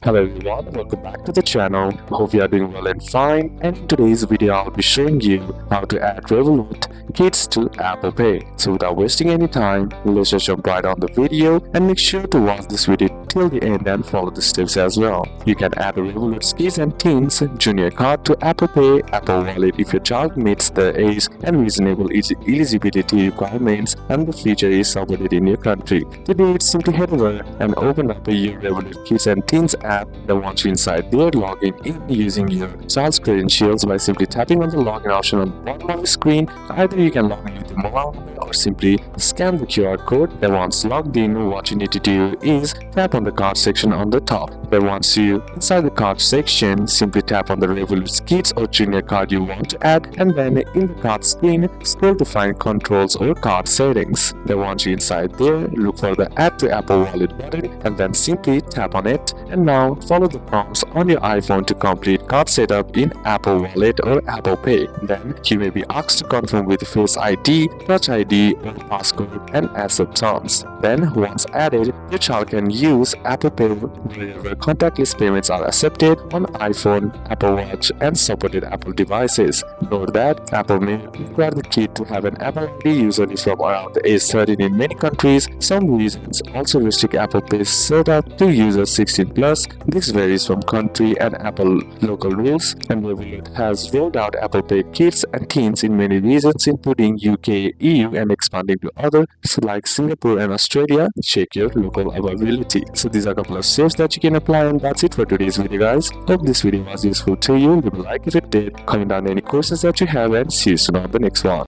Hello everyone, welcome back to the channel. Hope you are doing well and fine. And in today's video, I'll be showing you how to add Revolut Kids to Apple Pay. So without wasting any time, let's just jump right on the video and make sure to watch this video till the end and follow the steps as well. You can add a Revolut Kids and Teens Junior card to Apple Pay, Apple Wallet if your child meets the age and reasonable eligibility requirements and the feature is supported in your country. To do it, simply head over and open up your Revolut Kids and Teens app. Then once you inside there, log in using your child's credentials by simply tapping on the login option on the bottom of the screen. Either you can log in with your mobile number or simply scan the QR code. Then once logged in, what you need to do is tap on the card section on the top. Then once you inside the card section, simply tap on the Revolut Kids or Junior card you want to add, and then in the card screen, scroll to find controls or card settings. Then once you inside there, look for the Add to Apple Wallet button and then simply tap on it. And now follow the prompts on your iPhone to complete card setup in Apple Wallet or Apple Pay. Then you may be asked to confirm with Face ID, Touch ID or passcode and accept terms. Then once added, your child can use Apple Pay wherever contactless payments are accepted on iPhone, Apple Watch and supported Apple devices. Note that Apple may require the kid to have an Apple ID usually from around the age 13 in many countries. Some regions also restrict Apple Pay setup to users 16+. This varies from country and Apple local rules, and Revolut has rolled out Apple Pay Kids and Teens in many regions including UK, EU and expanding to others like Singapore and Australia. Check your local availability. So these are a couple of steps that you can apply, and that's it for today's video guys. Hope this video was useful to you. Leave a like if it did, comment down any questions that you have, and see you soon on the next one.